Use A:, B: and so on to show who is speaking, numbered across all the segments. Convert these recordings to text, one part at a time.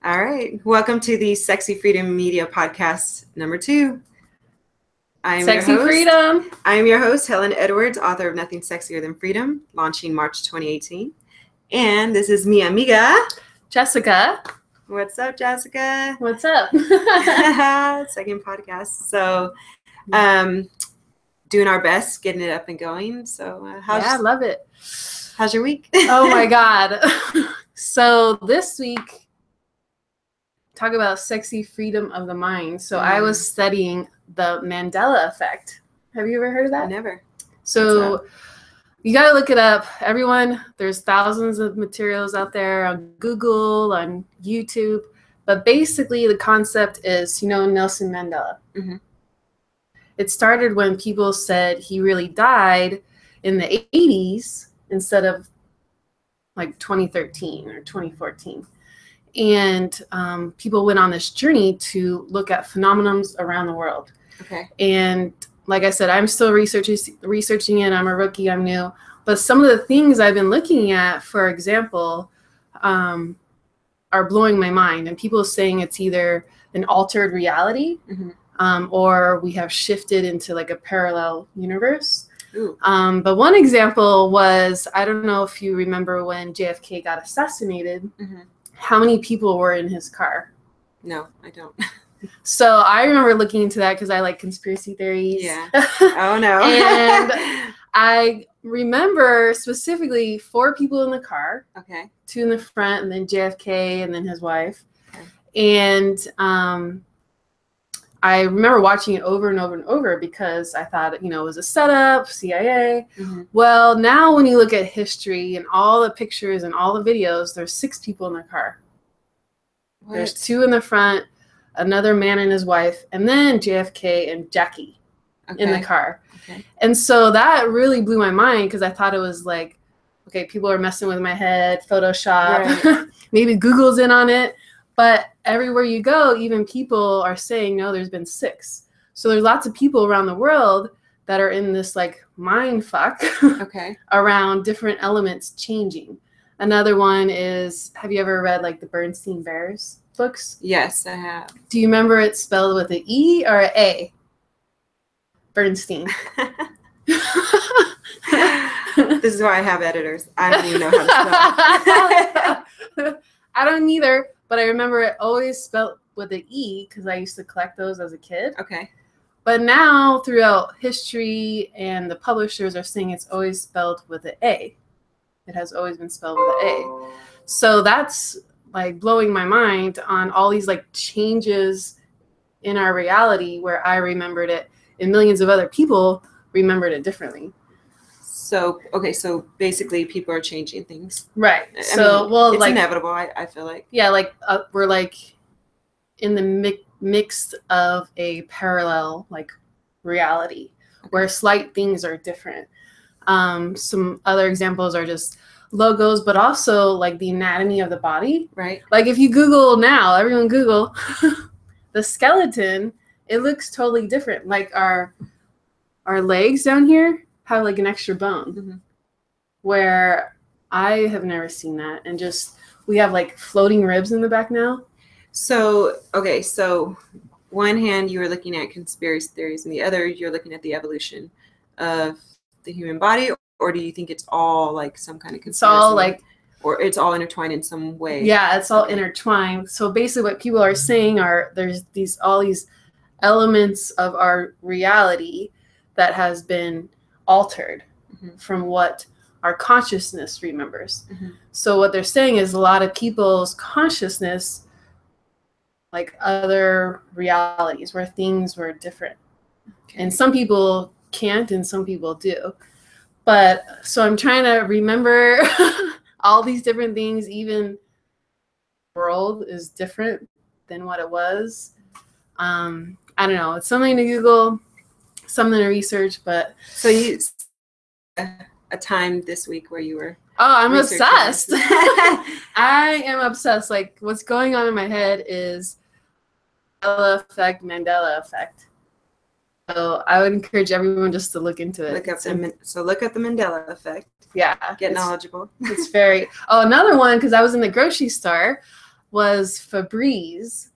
A: All right. Welcome to the Sexy Freedom Media Podcast number 2. I am
B: Sexy
A: your host.
B: Freedom.
A: I am your host, Helen Edwards, author of Nothing Sexier Than Freedom, launching March 2018. And this is mi amiga,
B: Jessica.
A: What's up, Jessica?
B: What's up?
A: Second podcast. So, doing our best, getting it up and going. So,
B: I love it.
A: How's your week?
B: Oh my God. So this week, talk about sexy freedom of the mind. So I was studying the Mandela Effect. Have you ever heard of that?
A: Never.
B: So you got to look it up. Everyone, there's thousands of materials out there on Google, on YouTube. But basically the concept is, Nelson Mandela.
A: Mm-hmm. It
B: started when people said he really died in the 80s instead of like 2013 or 2014. And people went on this journey to look at phenomena around the world.
A: Okay.
B: And like I said, I'm still researching it. I'm a rookie. I'm new. But some of the things I've been looking at, for example, are blowing my mind. And people saying it's either an altered reality, or we have shifted into like a parallel universe. But one example was, I don't know if you remember when JFK got assassinated, how many people were in his car?
A: No, I don't.
B: So I remember looking into that because I like conspiracy theories.
A: Yeah. Oh, no.
B: And I remember specifically 4 people in the car.
A: Okay.
B: 2 in the front, and then JFK, and then his wife.
A: Okay.
B: And I remember watching it over and over and over because I thought, it was a setup, CIA. Well, now when you look at history and all the pictures and all the videos, there's 6 people in the car. What? There's 2 in the front, another man and his wife, and then JFK and Jackie in the car. Okay. And so that really blew my mind because I thought it was like, okay, people are messing with my head, Photoshop, right. Maybe Google's in on it. But everywhere you go, even people are saying, no, there's been 6. So there's lots of people around the world that are in this like mind fuck around different elements changing. Another one is, have you ever read like the Bernstein Bears books?
A: Yes, I have.
B: Do you remember it spelled with an E or an A? Bernstein.
A: This is why I have editors. I don't even know how to spell.
B: I don't either. But I remember it always spelled with an E because I used to collect those as a kid. Okay. But now throughout history and the publishers are saying it's always spelled with an A. It has always been spelled with an A. So that's like blowing my mind on all these like changes in our reality where I remembered it and millions of other people remembered it differently.
A: So, okay, so basically people are changing things.
B: Right.
A: I mean, it's like inevitable, I feel like.
B: Yeah, like we're like in the mix of a parallel like reality where slight things are different. Some other examples are just logos, but also like the anatomy of the body. Right. Like if you Google now, everyone Google the skeleton, it looks totally different. Like our legs down here have like an extra bone where I have never seen that. And just, we have like floating ribs in the back now.
A: So, okay. So one hand you were looking at conspiracy theories and the other you're looking at the evolution of the human body, or do you think it's all like some kind of conspiracy?
B: It's all like,
A: or it's all intertwined in some way?
B: Yeah, it's all intertwined. So basically what people are saying are there's all these elements of our reality that has been altered from what our consciousness remembers. So what they're saying is a lot of people's consciousness, like other realities where things were different. And some people can't and some people do. But so I'm trying to remember all these different things. Even the world is different than what it was. I don't know. It's something to Google, something to research, but
A: so you a time this week where you were
B: I'm obsessed. I am obsessed. Like what's going on in my head is Mandela Effect. So I would encourage everyone just to look into it.
A: Look up the Mandela Effect.
B: Yeah.
A: Get knowledgeable.
B: It's very. Oh, another one, because I was in the grocery store, was Febreze.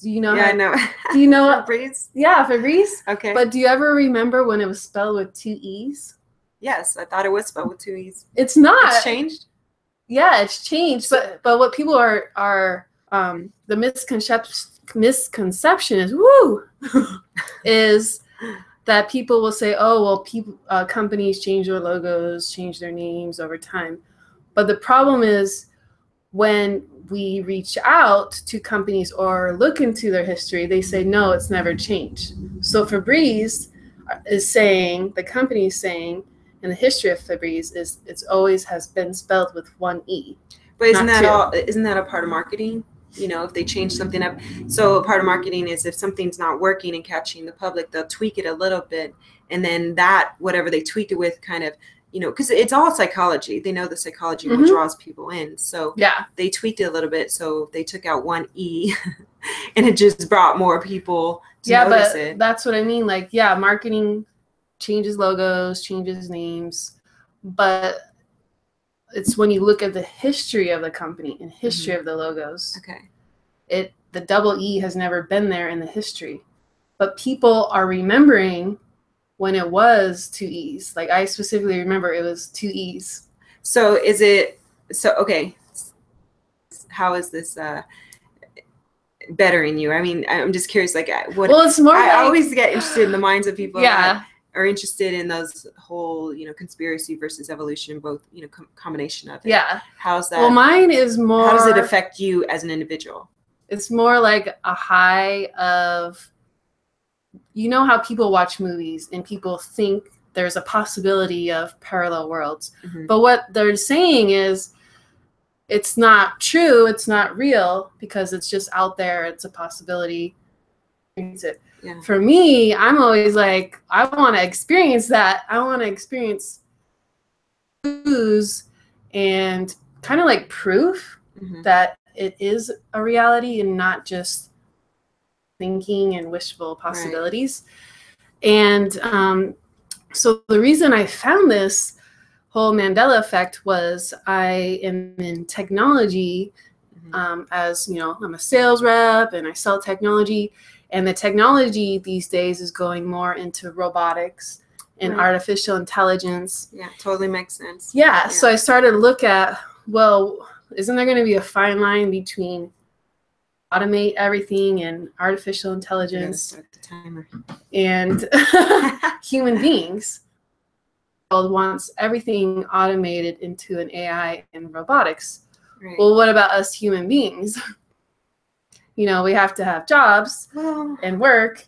B: Do you know?
A: Yeah, I know.
B: Do you know
A: Febreze?
B: Yeah, Febreze.
A: Okay.
B: But do you ever remember when it was spelled with 2 E's?
A: Yes, I thought it was spelled with 2 E's.
B: It's not.
A: It's changed?
B: Yeah, it's changed. But what people are the misconception is is that people will say, oh, well, companies change their logos, change their names over time. But the problem is when we reach out to companies or look into their history, they say, no, it's never changed. So Febreze is saying, the company is saying, in the history of Febreze, is it's always has been spelled with 1 E.
A: But isn't that a part of marketing? You know, if they change something up. So a part of marketing is if something's not working and catching the public, they'll tweak it a little bit. And then that, whatever they tweak it with, kind of, you know, because it's all psychology. They know the psychology what draws people in. So
B: yeah,
A: they tweaked it a little bit. So they took out 1 E and it just brought more people to notice it.
B: That's what I mean. Like, yeah, marketing changes logos, changes names, but it's when you look at the history of the company and history of the logos.
A: Okay.
B: The double E has never been there in the history, but people are remembering when it was 2 E's. Like I specifically remember it was 2 E's.
A: So okay. How is this bettering you? I mean, I'm just curious, like what?
B: Well, it's more.
A: I always get interested in the minds of people.
B: Yeah.
A: Are interested in those whole, you know, conspiracy versus evolution, both, you know, combination of it.
B: Yeah.
A: How's that?
B: Well, mine is more.
A: How does it affect you as an individual?
B: It's more like a high of, you know, how people watch movies and people think there's a possibility of parallel worlds. But what they're saying is it's not true. It's not real because it's just out there. It's a possibility.
A: Yeah.
B: For me, I'm always like, I want to experience that. I want to experience news and kind of like proof that it is a reality and not just thinking and wishful possibilities. Right. And so the reason I found this whole Mandela effect was I am in technology. As you know, I'm a sales rep and I sell technology. And the technology these days is going more into robotics and artificial intelligence.
A: Yeah, totally makes sense.
B: Yeah, so I started to look at, well, isn't there going to be a fine line between automate everything and artificial intelligence
A: Start the timer.
B: and human beings? The world wants everything automated into an AI and robotics. Right. Well, what about us human beings? You know, we have to have jobs and work.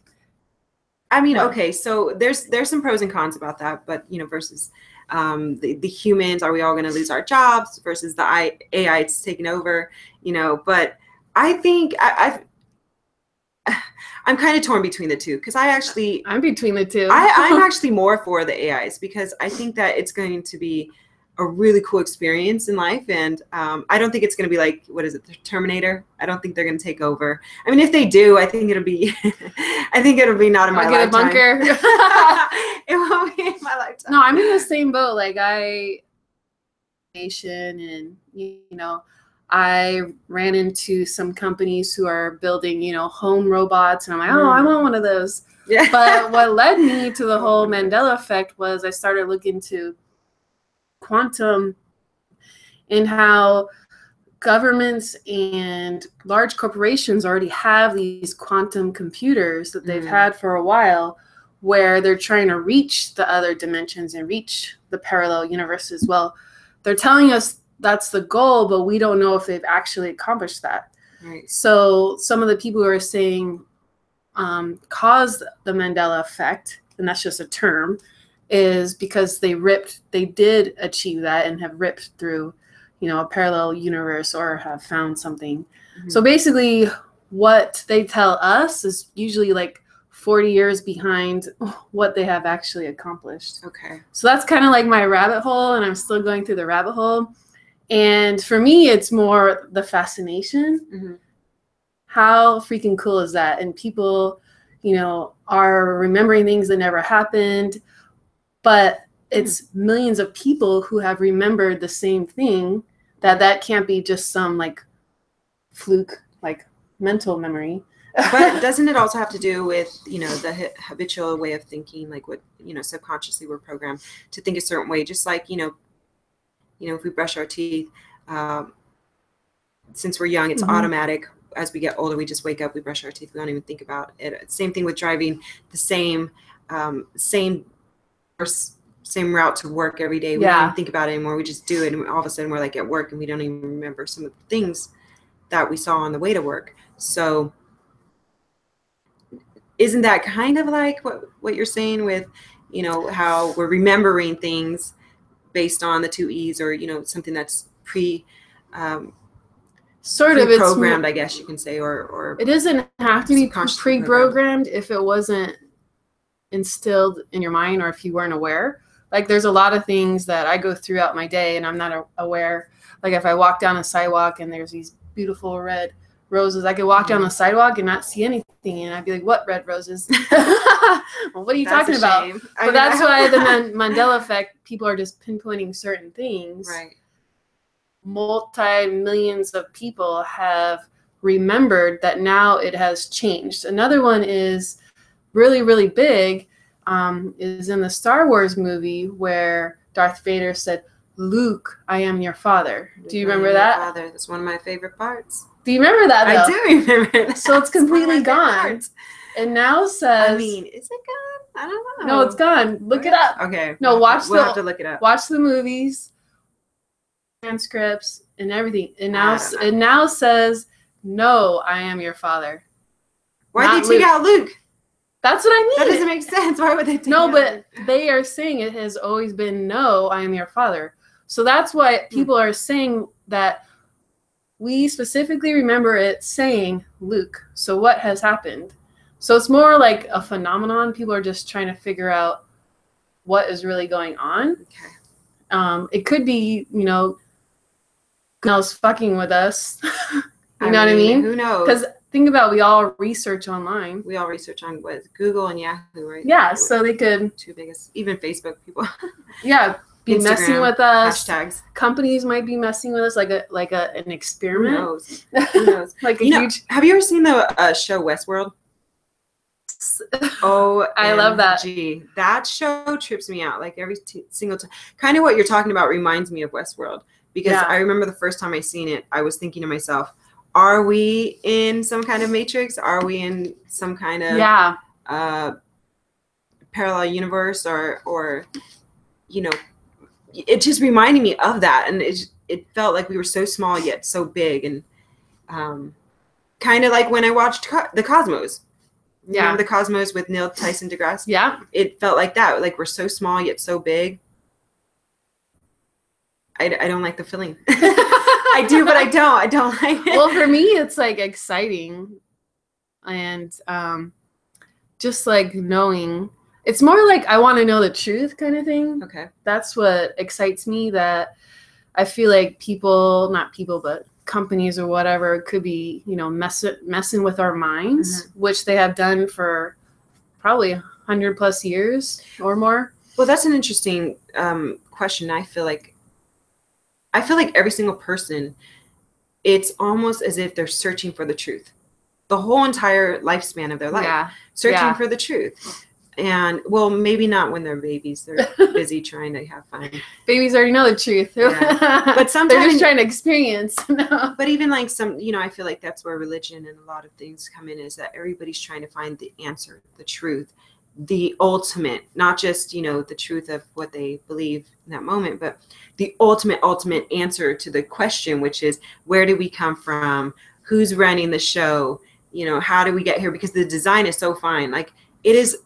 A: I mean, okay, so there's some pros and cons about that, but, you know, versus the humans, are we all going to lose our jobs versus the AI it's taking over, you know, but I think I'm kind of torn between the two because I'm
B: between the two.
A: I'm actually more for the AIs because I think that it's going to be a really cool experience in life, and I don't think it's going to be like, what is it, the Terminator? I don't think they're going to take over. I mean, if they do, I think it'll be not in my lifetime.
B: Get a bunker.
A: It won't be in my lifetime.
B: No, I'm in the same boat. Like and you know, I ran into some companies who are building, you know, home robots, and I'm like, oh, I want one of those. Yeah. But what led me to the whole Mandela effect was I started looking into quantum and how governments and large corporations already have these quantum computers that they've had for a while where they're trying to reach the other dimensions and reach the parallel universes. Well, they're telling us that's the goal, but we don't know if they've actually accomplished that. Right. So some of the people who are saying caused the Mandela effect, and that's just a term, is because they did achieve that and have ripped through, you know, a parallel universe or have found something. So basically what they tell us is usually like 40 years behind what they have actually accomplished. Okay. So that's kind of like my rabbit hole, and I'm still going through the rabbit hole. And for me, it's more the fascination. How freaking cool is that? And people, are remembering things that never happened, but it's millions of people who have remembered the same thing, that can't be just some like fluke, like mental memory.
A: But doesn't it also have to do with, the habitual way of thinking, like what, subconsciously we're programmed to think a certain way, just like, if we brush our teeth, since we're young, it's automatic. As we get older, we just wake up, we brush our teeth, we don't even think about it. Same thing with driving the same route to work every day. We don't even think about it anymore. We just do it, and all of a sudden we're like at work and we don't even remember some of the things that we saw on the way to work. So isn't that kind of like what you're saying with, how we're remembering things based on the 2 E's, or, something that's
B: sort of
A: programmed, I guess you can say, or
B: it doesn't have to be pre-programmed if it wasn't instilled in your mind, or if you weren't aware. Like there's a lot of things that I go throughout my day and I'm not aware. Like if I walk down a sidewalk and there's these beautiful red roses, I could walk down the sidewalk and not see anything, and I'd be like, what red roses? Well, what are you talking about? But that's why the Mandela Effect, people are just pinpointing certain things.
A: Right.
B: Multi-millions of people have remembered that now it has changed. Another one is really, really big, is in the Star Wars movie where Darth Vader said, Luke, I am your father. Do you remember that?
A: Father. That's one of my favorite parts.
B: Do you remember that, though?
A: I do remember that.
B: So it's completely gone. It now says...
A: I mean, is it gone? I don't know.
B: No, it's gone. Look it up.
A: Okay.
B: No,
A: we'll have to look it up.
B: Watch the movies, transcripts, and everything. It now says, no, I am your father.
A: Why'd they take out Luke?
B: That's what I mean.
A: That doesn't make sense. Why would they take
B: No,
A: out
B: but
A: Luke?
B: they are saying it has always been, no, I am your father. So that's why people are saying that we specifically remember it saying Luke. So what has happened? So it's more like a phenomenon. People are just trying to figure out what is really going on.
A: Okay.
B: It could be, else fucking with us. you know what I mean?
A: Who knows?
B: Because think about, we all research online.
A: We all research on Google and Yahoo, right?
B: Yeah, so they could...
A: Two biggest, even Facebook people.
B: Yeah, be
A: Instagram,
B: messing with us.
A: Hashtags.
B: Companies might be messing with us, like an experiment.
A: Who knows? Who knows?
B: Like a huge...
A: Have you ever seen the show Westworld? Oh,
B: I love that.
A: That show trips me out like every single time. Kind of what you're talking about reminds me of Westworld, because I remember the first time I seen it, I was thinking to myself, are we in some kind of matrix? Are we in some kind of parallel universe, or it just reminded me of that, and it felt like we were so small yet so big, and kind of like when I watched The Cosmos. Remember The Cosmos with Neil Tyson deGrasse?
B: Yeah.
A: It felt like that. Like we're so small yet so big. I don't like the feeling. I do, but I don't. I don't like it.
B: Well, for me, it's like exciting, and just like knowing. It's more like I want to know the truth kind of thing.
A: Okay.
B: That's what excites me. That I feel like not people, but companies or whatever could be, messing with our minds, which they have done for probably 100+ years or more.
A: Well, that's an interesting question. I feel like every single person, it's almost as if they're searching for the truth the whole entire lifespan of their life, searching for the truth. And well, maybe not when they're babies. They're busy trying to have fun.
B: Babies already know the truth.
A: But sometimes
B: they're just trying to experience.
A: But even like I feel like that's where religion and a lot of things come in, is that everybody's trying to find the answer, the truth, the ultimate, not just, the truth of what they believe in that moment, but the ultimate answer to the question, which is, where do we come from? Who's running the show? How do we get here? Because the design is so fine. Like it is.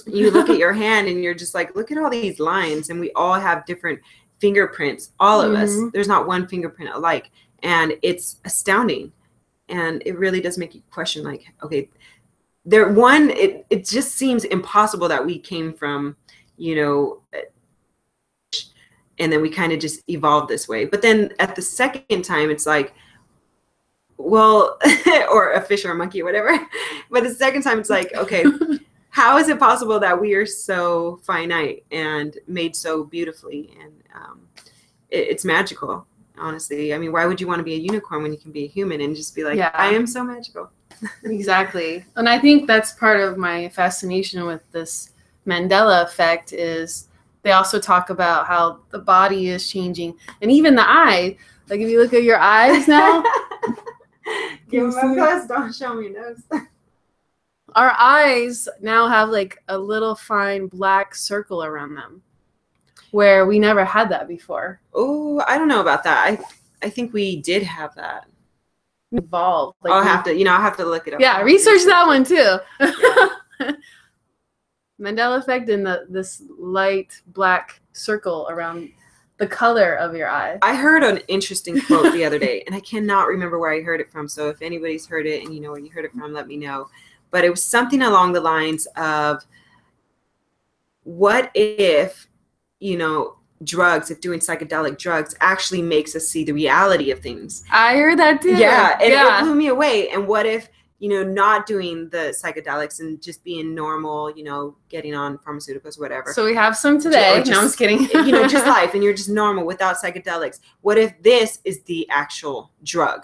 A: You look at your hand and you're just like, look at all these lines, and we all have different fingerprints, all of us. There's not one fingerprint alike, and it's astounding, and it really does make you question, like, okay, it just seems impossible that we came from, and then we kind of just evolved this way. But then at the second time, it's like, well, or a fish or a monkey or whatever. But the second time it's like, okay, how is it possible that we are so finite and made so beautifully? And it's magical, honestly. I mean, why would you want to be a unicorn when you can be a human and just be like, I am so magical?
B: Exactly. And I think that's part of my fascination with this Mandela Effect is they also talk about how the body is changing and even the eye. Like if you look at your eyes now.
A: Give me my plus, don't show me nose.
B: Our eyes now have like a little fine black circle around them where we never had that before.
A: Oh, I don't know about that. I think we did have that.
B: Evolved. Like
A: I'll have to look it up.
B: Yeah, research that one too. Yeah. Mandela Effect and this light black circle around the color of your eye.
A: I heard an interesting quote the other day, and I cannot remember where I heard it from. So if anybody's heard it and you know where you heard it from, let me know. But it was something along the lines of, what if, drugs, if doing psychedelic drugs actually makes us see the reality of things?
B: I heard that too.
A: Yeah, and it blew me away. And what if, not doing the psychedelics and just being normal, getting on pharmaceuticals, whatever.
B: So we have some today.
A: Just,
B: no, I'm just kidding.
A: Just life, and you're just normal without psychedelics. What if this is the actual drug?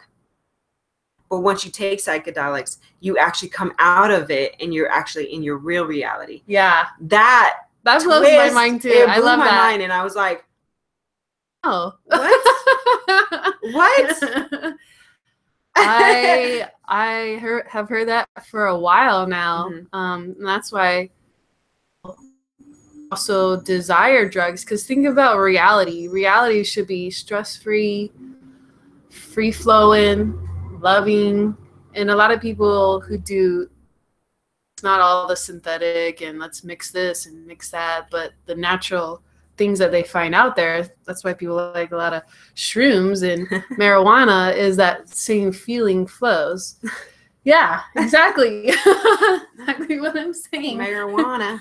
A: But once you take psychedelics, you actually come out of it and you're actually in your real reality.
B: Yeah.
A: That
B: blows my mind too.
A: I love my mind, and I was like,
B: oh,
A: what? What?
B: I have heard that for a while now.
A: Mm-hmm.
B: And that's why I also desire drugs, because think about reality. Reality should be stress-free, free-flowing, loving. And a lot of people who do, it's not all the synthetic and let's mix this and mix that, but the natural things that they find out there. That's why people like a lot of shrooms and marijuana, is that same feeling flows. Yeah, exactly. Exactly what I'm saying.
A: Marijuana.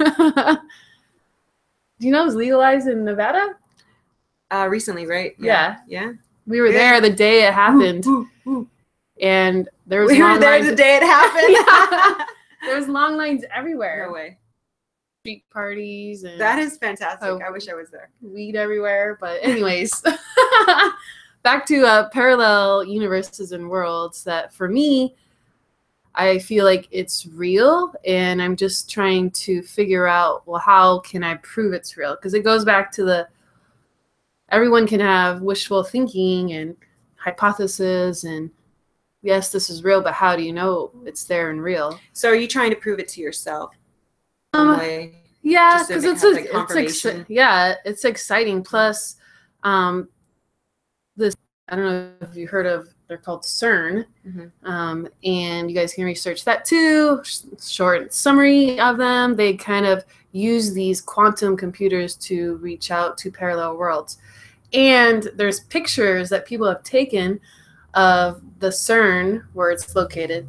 B: Do you know it was legalized in Nevada?
A: Recently, right?
B: Yeah.
A: Yeah.
B: We were there the day it happened.
A: Ooh.
B: And there was
A: we were there the day it happened.
B: Yeah. There was long lines everywhere.
A: No way.
B: Street parties and
A: that is fantastic. I wish I was there.
B: Weed everywhere, but anyways, back to parallel universes and worlds. That for me, I feel like it's real, and I'm just trying to figure out, well, how can I prove it's real? Because it goes back to everyone can have wishful thinking and hypothesis, and yes, this is real, but how do you know it's there and real?
A: So are you trying to prove it to yourself?
B: Yeah, because it's exciting. Plus, this, I don't know if you heard of, they're called CERN, and you guys can research that too. Short summary of them: they kind of use these quantum computers to reach out to parallel worlds, and there's pictures that people have taken of the CERN where it's located,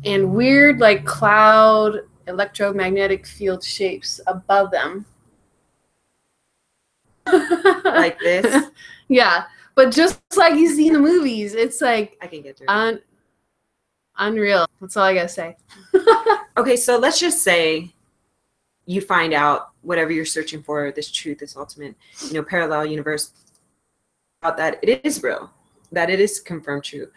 B: and weird like cloud electromagnetic field shapes above them.
A: Like this?
B: Yeah, but just like you see in the movies, it's like
A: I can get through
B: unreal. That's all I gotta say.
A: Okay, so let's just say you find out whatever you're searching for, this truth, this ultimate, parallel universe, about that it is real, that it is confirmed true.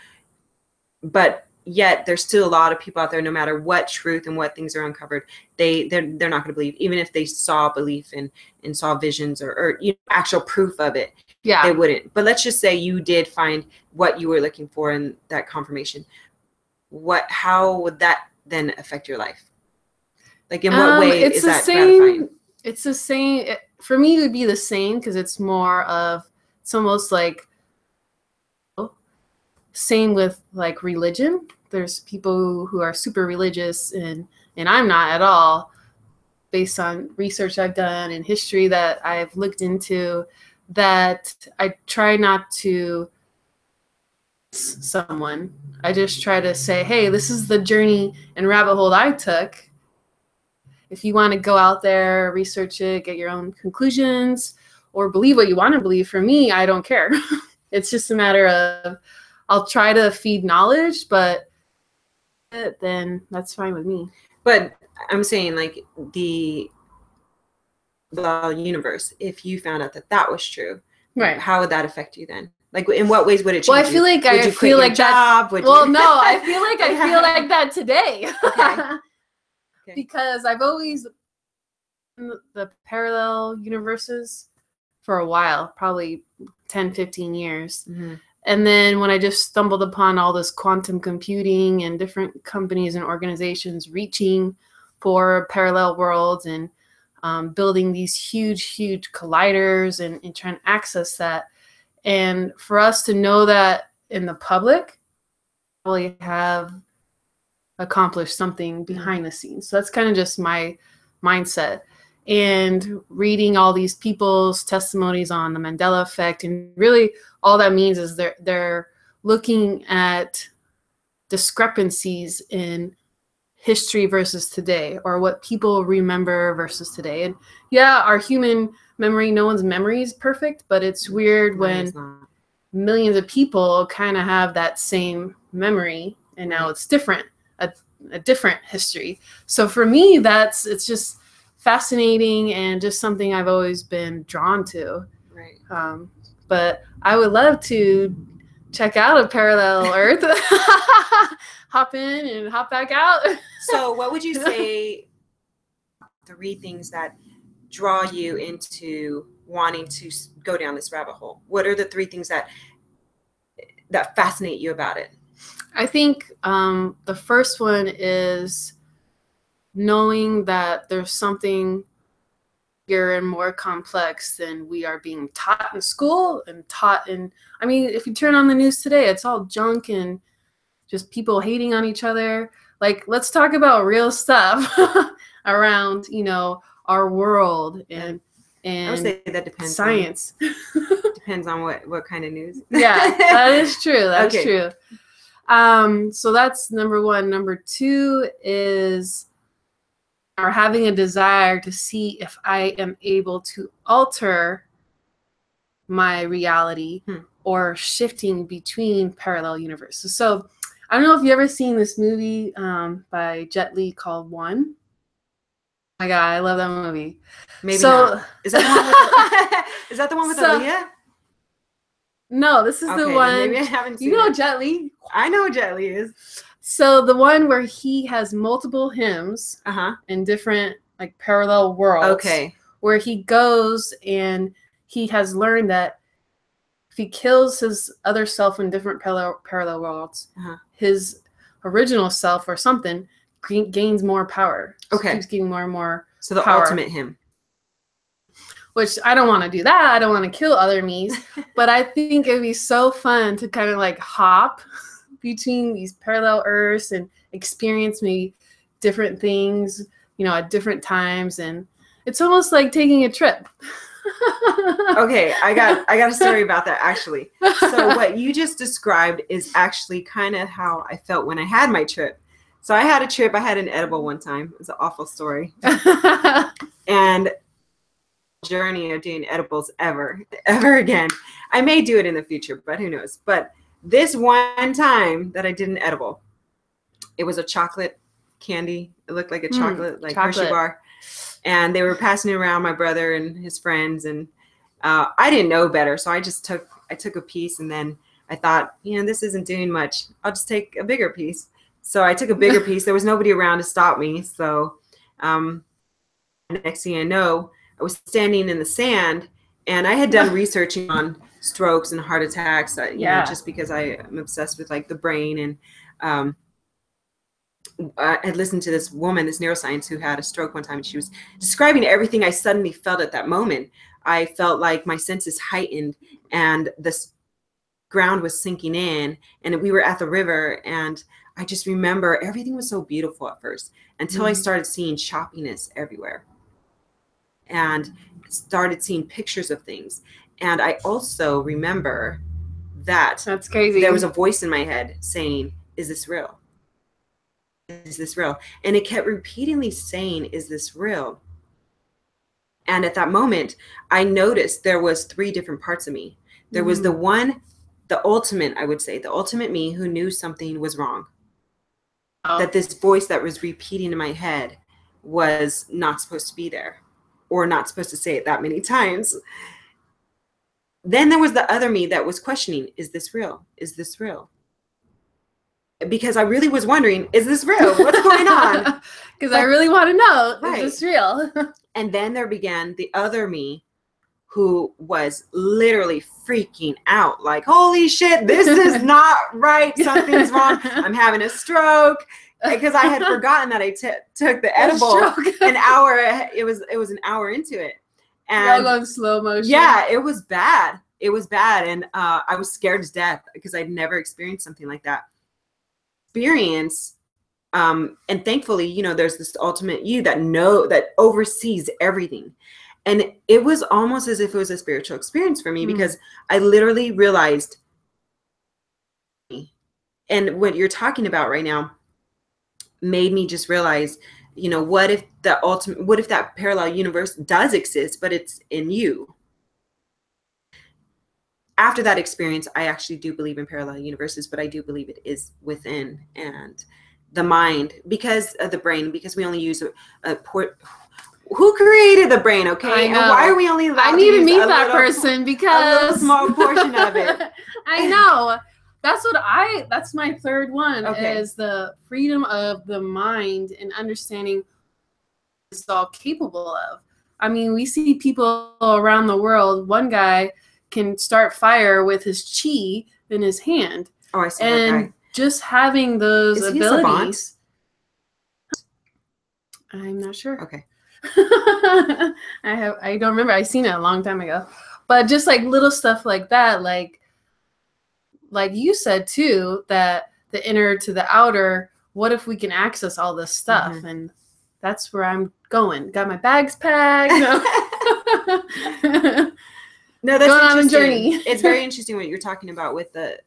A: But yet there's still a lot of people out there, no matter what truth and what things are uncovered, they're not going to believe, even if they saw belief and saw visions or actual proof of it. Yeah, they wouldn't. But let's just say you did find what you were looking for in that confirmation. How would that then affect your life? Like, in what way is that gratifying?
B: It's the same. For me, it would be the same, because it's more of, it's almost like, same with like religion. There's people who are super religious, and I'm not at all, based on research I've done and history that I've looked into, that I try not to someone. I just try to say, hey, this is the journey and rabbit hole I took. If you want to go out there, research it, get your own conclusions, or believe what you want to believe. For me, I don't care. It's just a matter of, I'll try to feed knowledge, but then that's fine with me.
A: But I'm saying, like, the universe, if you found out that that was true,
B: right,
A: how would that affect you then? Like, in what ways would it change?
B: Well, I feel like
A: I feel like
B: that.
A: Well,
B: no, I feel like I feel like that today.
A: Okay.
B: Because I've always in the parallel universes for a while, probably 10, 15 years.
A: Mm-hmm.
B: And then when I just stumbled upon all this quantum computing and different companies and organizations reaching for parallel worlds and building these huge colliders and trying to access that. And for us to know that in the public, really have accomplished something behind the scenes. So that's kind of just my mindset. And reading all these people's testimonies on the Mandela Effect, and really all that means is they're looking at discrepancies in history versus today, or what people remember versus today. And yeah, our human memory, no one's memory is perfect, but it's weird when millions of people kind of have that same memory, and now it's different, a different history. So for me, it's just fascinating and just something I've always been drawn to.
A: Right.
B: But I would love to check out a parallel Earth, hop in and hop back out.
A: So what would you say 3 things that draw you into wanting to go down this rabbit hole? What are the 3 things that fascinate you about it?
B: I think the first one is knowing that there's something bigger and more complex than we are being taught in school and taught in, I mean, if you turn on the news today, it's all junk and just people hating on each other. Like, let's talk about real stuff around, our world and
A: I would say that depends
B: science.
A: Depends on what kind of news.
B: Yeah, that is true. That's true. So that's number 1. Number 2 is having a desire to see if I am able to alter my reality or shifting between parallel universes. So I don't know if you've ever seen this movie by Jet Li called One. Oh my God, I love that movie.
A: Maybe not. Is that the one with Aaliyah?
B: No, this is the one.
A: Maybe I haven't seen
B: it. Jet Li?
A: I know who Jet Li is.
B: So the one where he has multiple hymns in different parallel worlds.
A: Okay.
B: Where he goes and he has learned that if he kills his other self in different parallel worlds, his original self or something gains more power. So
A: okay.
B: Keeps getting more and more
A: So the
B: power.
A: ultimate hymn.
B: Which I don't want to do that. I don't want to kill other me's. But I think it'd be so fun to kind of hop between these parallel Earths and experience maybe different things, at different times. And it's almost like taking a trip.
A: Okay, I got a story about that, actually. So what you just described is actually kind of how I felt when I had my trip. So I had a trip. I had an edible one time. It's an awful story. And journey of doing edibles ever again. I may do it in the future, but who knows. But this one time that I did an edible, it was a chocolate candy. It looked like a chocolate Hershey bar. And they were passing it around, my brother and his friends. And I didn't know better. So I took a piece, and then I thought, this isn't doing much. I'll just take a bigger piece. So I took a bigger piece. There was nobody around to stop me. So next thing I know, I was standing in the sand, and I had done researching on strokes and heart attacks, just because I am obsessed with the brain. And I had listened to this woman, this neuroscience, who had a stroke one time, and she was describing everything I suddenly felt at that moment. I felt like my senses heightened, and this ground was sinking in, and we were at the river, and I just remember everything was so beautiful at first until I started seeing shoppiness everywhere and started seeing pictures of things. And I also remember that
B: that's crazy.
A: There was a voice in my head saying, "Is this real? Is this real?" And it kept repeatedly saying, "Is this real?" And at that moment, I noticed there was 3 different parts of me. There was the one I would say, the ultimate me who knew something was wrong.
B: Oh.
A: That this voice that was repeating in my head was not supposed to be there, or not supposed to say it that many times. Then there was the other me that was questioning, is this real? Is this real? Because I really was wondering, is this real? What's going on?
B: Because I really want to know,
A: right.
B: Is this real?
A: And then there began the other me who was literally freaking out, like, holy shit, this is not right. Something's wrong. I'm having a stroke. Because I had forgotten that I took the edible an hour. It was an hour into it. And
B: you're all going slow motion.
A: Yeah, it was bad. It was bad. And I was scared to death because I'd never experienced something like that. And thankfully, you know, there's this ultimate you that oversees everything. And it was almost as if it was a spiritual experience for me, because I literally realized, and what you're talking about right now made me just realize, you know, what if that parallel universe does exist, but it's in you? After that experience, I actually do believe in parallel universes, but I do believe it is within, and the mind, because of the brain, because we only use a port. Who created the brain? Okay, and why are we only allowed
B: I need to meet that
A: little
B: person, because
A: a little small portion of it?
B: I know. That's my third one,
A: okay.
B: Is the freedom of the mind and understanding what it's all capable of. I mean, we see people around the world. One guy can start fire with his chi in his hand.
A: Oh, I see that guy.
B: Just having those
A: Is
B: abilities. I'm not sure.
A: Okay.
B: I don't remember. I seen it a long time ago. But just like little stuff like that, like you said too, that the inner to the outer, what if we can access all this stuff? And that's where I'm going. Got my bags packed.
A: No, that's
B: going on a journey.
A: It's very interesting what you're talking about with the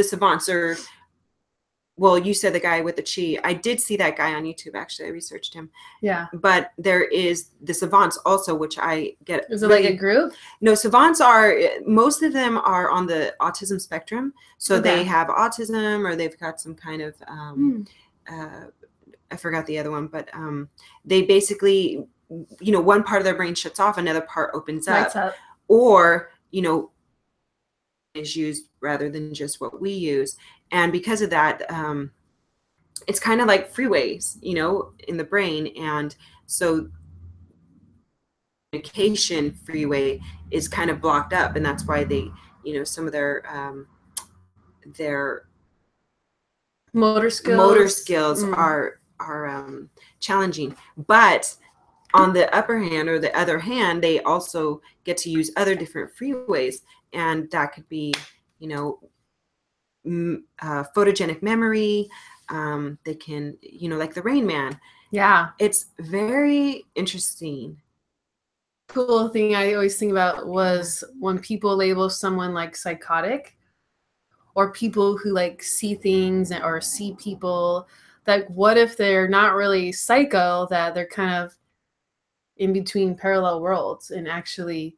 A: savants, or, well, you said the guy with the chi. I did see that guy on YouTube, actually. I researched him.
B: Yeah.
A: But there is the savants also, which I get.
B: Is it really, like a group?
A: No, savants most of them are on the autism spectrum. So they have autism, or they've got some kind of, I forgot the other one, but they basically, you know, one part of their brain shuts off, another part opens up. Or, you know, is used rather than just what we use. And because of that, it's kind of like freeways, you know, in the brain. And so communication freeway is kind of blocked up, and that's why they, you know, some of their
B: motor skills
A: are challenging. But on the upper hand, or the other hand, they also get to use other different freeways, and that could be, you know, photogenic memory. They can, you know, like the Rain Man.
B: Yeah,
A: it's very interesting.
B: Cool thing I always think about was when people label someone like psychotic, or people who like see things or see people. Like, what if they're not really psycho, that they're kind of in between parallel worlds, and actually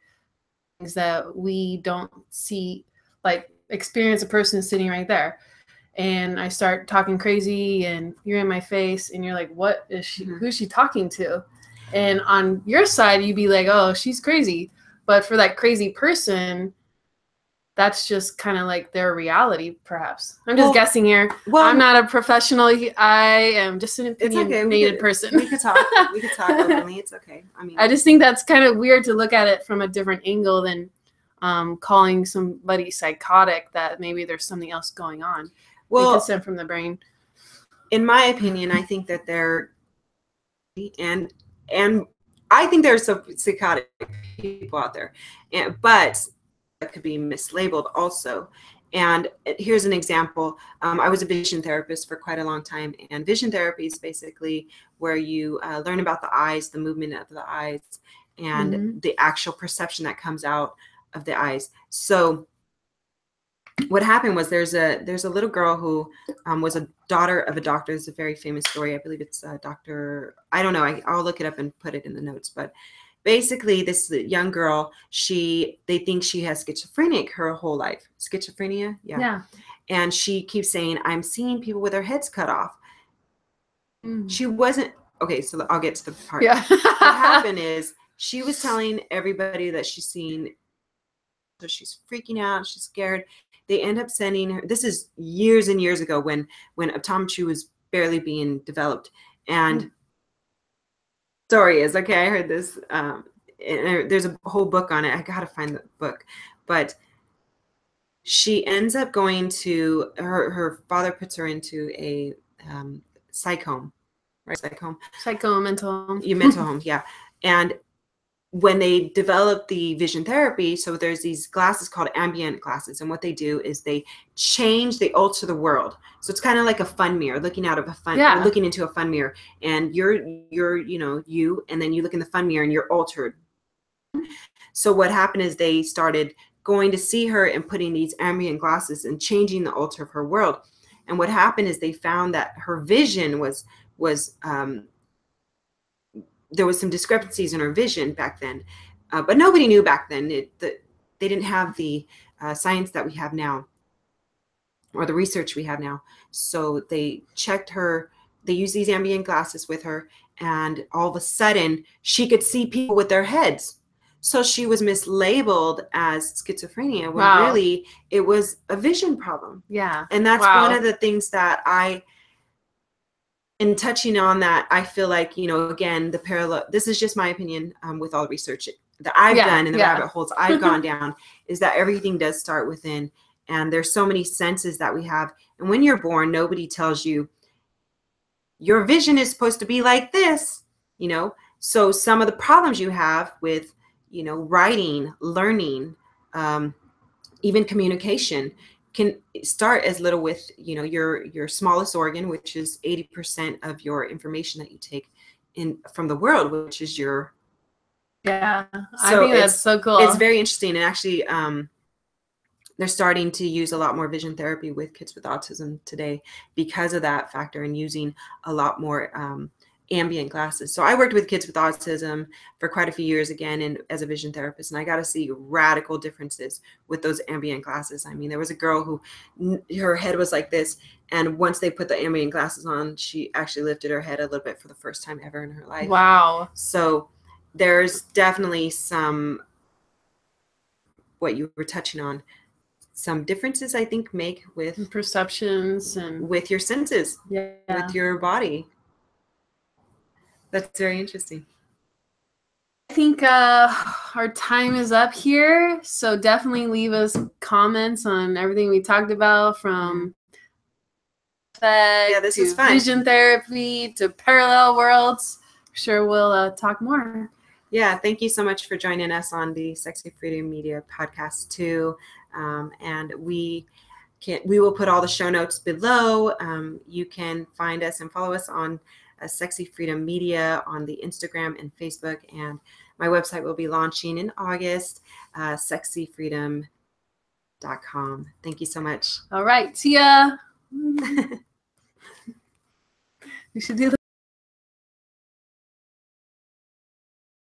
B: things that we don't see, like experience a person sitting right there, and I start talking crazy and you're in my face and you're like, what is she, who's she talking to? And on your side, you'd be like, oh, she's crazy. But for that crazy person, that's just kind of like their reality, perhaps. I'm just guessing here. Well, I'm not a professional. I am just an opinionated person.
A: We could talk. We could talk openly. It's okay. I mean,
B: I just think that's kind of weird to look at it from a different angle than calling somebody psychotic, that maybe there's something else going on. Well, stem from the brain.
A: In my opinion, I think that they're, and I think there's some psychotic people out there, but that could be mislabeled also. And here's an example. I was a vision therapist for quite a long time, and vision therapy is basically where you learn about the eyes, the movement of the eyes, and the actual perception that comes out of the eyes. So what happened was there's a little girl who was a daughter of a doctor. It's a very famous story. I believe it's Dr. I don't know. I'll look it up and put it in the notes. But basically this young girl, they think she has schizophrenia her whole life. Schizophrenia,
B: Yeah.
A: And she keeps saying, I'm seeing people with their heads cut off.
B: Mm.
A: She wasn't, okay, so I'll get to the part.
B: Yeah.
A: What happened is she was telling everybody that she's seen, so she's freaking out, she's scared. They end up sending her, this is years and years ago when optometry was barely being developed. And story is, okay, I heard this, there's a whole book on it. I gotta find the book. But she ends up going to, her father puts her into a psych home, right? Psych home.
B: Mental home.
A: Mental home, yeah. And when they develop the vision therapy, so there's these glasses called ambient glasses, and what they do is they alter the world. So it's kind of like a fun mirror, looking into a fun mirror, and you're you, and then you look in the fun mirror and you're altered. So what happened is they started going to see her and putting these ambient glasses and changing the alter of her world. And what happened is they found that her vision was there was some discrepancies in her vision back then, but nobody knew back then. They didn't have the science that we have now, or the research we have now. So they checked her. They used these ambient glasses with her, and all of a sudden she could see people with their heads. So she was mislabeled as schizophrenia when really it was a vision problem.
B: Yeah.
A: And that's one of the things that in touching on that, I feel like, again, the parallel, this is just my opinion with all research that I've done and the rabbit holes I've gone down, is that everything does start within. And there's so many senses that we have. And when you're born, nobody tells you your vision is supposed to be like this, So some of the problems you have with, writing, learning, even communication, can start as little with, your smallest organ, which is 80% of your information that you take in from the world, which is your.
B: Yeah, I think that's so cool.
A: It's very interesting. And actually, they're starting to use a lot more vision therapy with kids with autism today because of that factor, and using a lot more ambient glasses. So I worked with kids with autism for quite a few years again, and as a vision therapist, and I got to see radical differences with those ambient glasses. I mean, there was a girl who her head was like this, and once they put the ambient glasses on, she actually lifted her head a little bit for the first time ever in her life.
B: Wow.
A: So there's definitely some, what you were touching on, some differences I think make with
B: perceptions and
A: with your senses, with your body. That's very interesting.
B: I think our time is up here, so definitely leave us comments on everything we talked about, from
A: this is fun.
B: Vision therapy to parallel worlds. Sure, we'll talk more.
A: Yeah, thank you so much for joining us on the Sexy Freedom Media podcast too, and we will put all the show notes below. You can find us and follow us on Sexy Freedom Media on the Instagram and Facebook, and my website will be launching in August, sexyfreedom.com. Thank you so much.
B: All right, see ya. We should do